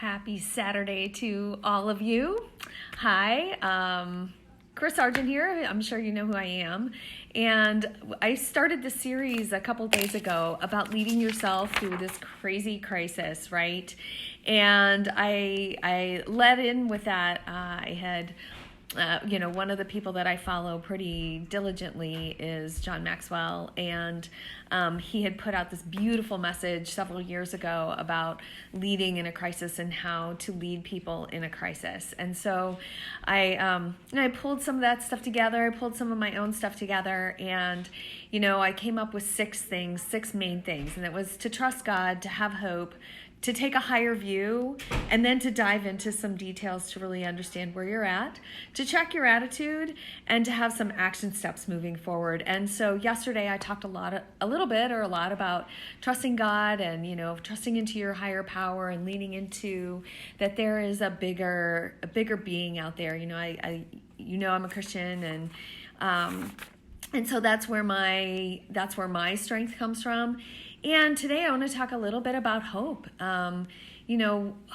Happy Saturday to all of you. Hi, Chris Sargent here. I'm sure you know who I am. And I started this series a couple days ago about leading yourself through this crazy crisis, right? And I led in with that. I had one of the people that I follow pretty diligently is John Maxwell, and he had put out this beautiful message several years ago about leading in a crisis and how to lead people in a crisis. And so I pulled some of that stuff together. I pulled some of my own stuff together, and I came up with six main things, and it was to trust God, to have hope, to take a higher view, and then to dive into some details to really understand where you're at, to check your attitude, and to have some action steps moving forward. And so yesterday I talked a lot about trusting God and, trusting into your higher power and leaning into that there is a bigger being out there. I'm a Christian, and so that's where my strength comes from. And today I want to talk a little bit about hope.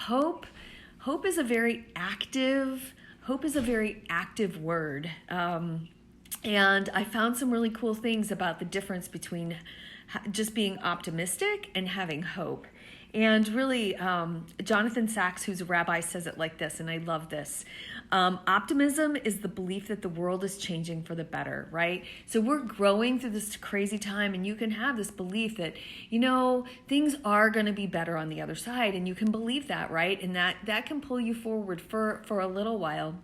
Hope is a very active word. And I found some really cool things about the difference between just being optimistic and having hope. And really, Jonathan Sachs, who's a rabbi, says it like this, and I love this. Optimism is the belief that the world is changing for the better, right? So we're growing through this crazy time, and you can have this belief that, things are going to be better on the other side, and you can believe that, right? And that can pull you forward for a little while.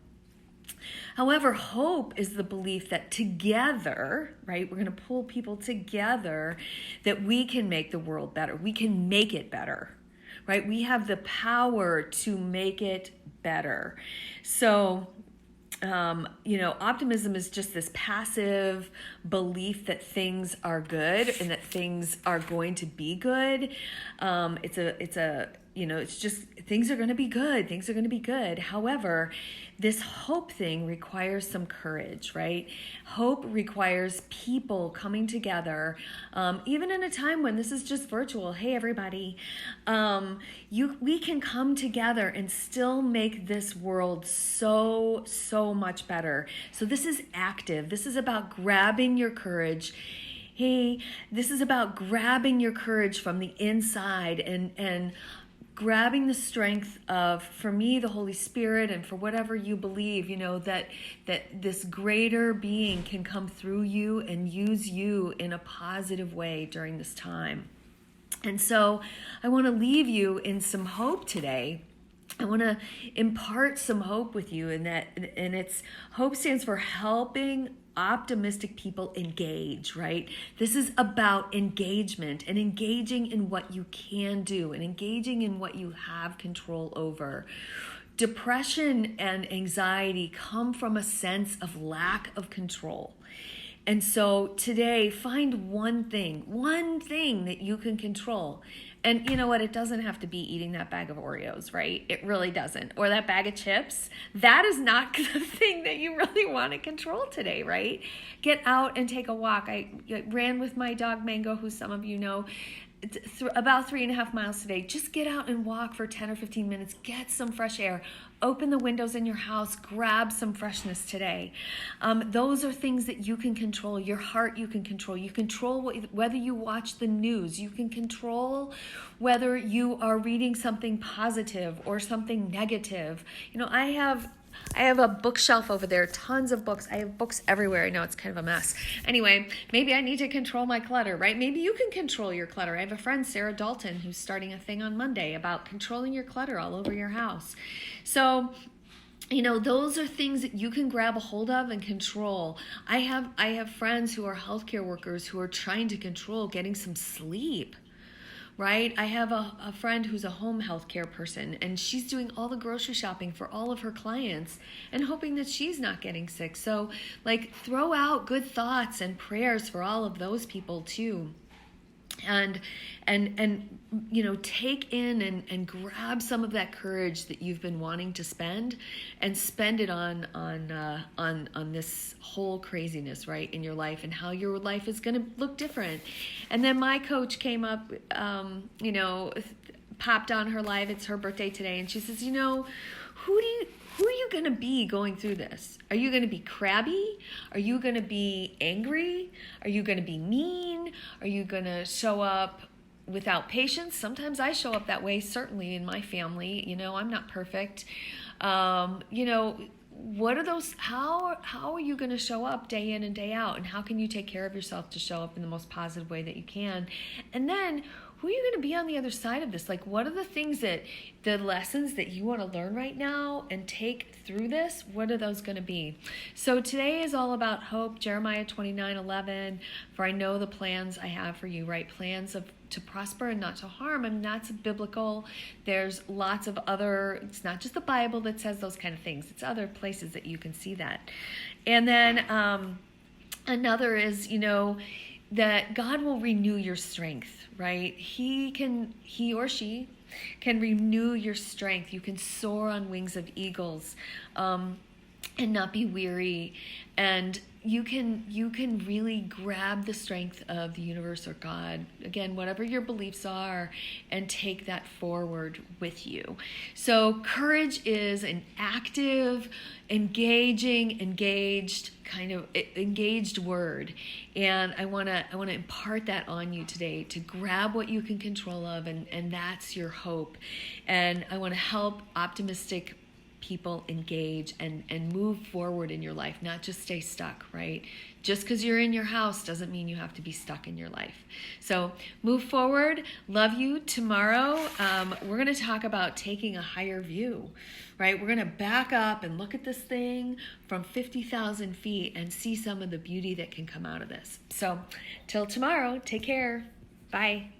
However, hope is the belief that together, right, we're going to pull people together, that we can make the world better. We can make it better, right? We have the power to make it better. So, optimism is just this passive belief that things are good and that things are going to be good. It's just things are going to be good. Things are going to be good. However, this hope thing requires some courage, right? Hope requires people coming together, even in a time when this is just virtual. Hey, everybody, we can come together and still make this world so much better. So this is active. This is about grabbing your courage. Hey, this is about grabbing your courage from the inside and grabbing the strength of, for me, the Holy Spirit, and for whatever you believe, that this greater being can come through you and use you in a positive way during this time. And so I want to leave you in some hope today. I want to impart some hope with you, and it's hope stands for helping optimistic people engage, right? This is about engagement and engaging in what you can do and engaging in what you have control over. Depression and anxiety come from a sense of lack of control. And so today, find one thing that you can control. And you know what? It doesn't have to be eating that bag of Oreos, right? It really doesn't. Or that bag of chips. That is not the thing that you really want to control today, right? Get out and take a walk. I ran with my dog Mango, who some of you know, about 3.5 miles today. Just get out and walk for 10 or 15 minutes. Get some fresh air. Open the windows in your house. Grab some freshness today. Those are things that you can control. Your heart you can control. You control whether you watch the news. You can control whether you are reading something positive or something negative. I have a bookshelf over there, tons of books. I have books everywhere. I know it's kind of a mess. Anyway, maybe I need to control my clutter, right? Maybe you can control your clutter. I have a friend, Sarah Dalton, who's starting a thing on Monday about controlling your clutter all over your house. So, those are things that you can grab a hold of and control. I have friends who are healthcare workers who are trying to control getting some sleep. Right? I have a friend who's a home healthcare person, and she's doing all the grocery shopping for all of her clients and hoping that she's not getting sick. So, throw out good thoughts and prayers for all of those people too. And take in and grab some of that courage that you've been wanting to spend, and spend it on this whole craziness, right, in your life, and how your life is going to look different. And then my coach came up, popped on her live. It's her birthday today, and she says, you know, who are you going to be going through this? Are you going to be crabby? Are you going to be angry? Are you going to be mean? Are you going to show up without patience? Sometimes I show up that way, certainly in my family. You know, I'm not perfect. You know, what are those, how are you going to show up day in and day out? And how can you take care of yourself to show up in the most positive way that you can? And then who are you going to be on the other side of this? Like, what are the things the lessons that you want to learn right now and take through this? What are those going to be? So today is all about hope. Jeremiah 29:11. For I know the plans I have for you, right? Plans to prosper and not to harm. I mean, that's biblical. There's lots of other, it's not just the Bible that says those kind of things. It's other places that you can see that. And then another is, you know, that God will renew your strength, right? He or she can renew your strength. You can soar on wings of eagles and not be weary. And you can really grab the strength of the universe or God, again, whatever your beliefs are, and take that forward with you. So courage is an active, engaged word. And I want to impart that on you today, to grab what you can control of, and that's your hope. And I want to help optimistic people engage and move forward in your life, not just stay stuck, right? Just because you're in your house doesn't mean you have to be stuck in your life. So move forward. Love you. Tomorrow, we're going to talk about taking a higher view, right? We're going to back up and look at this thing from 50,000 feet and see some of the beauty that can come out of this. So till tomorrow, take care. Bye.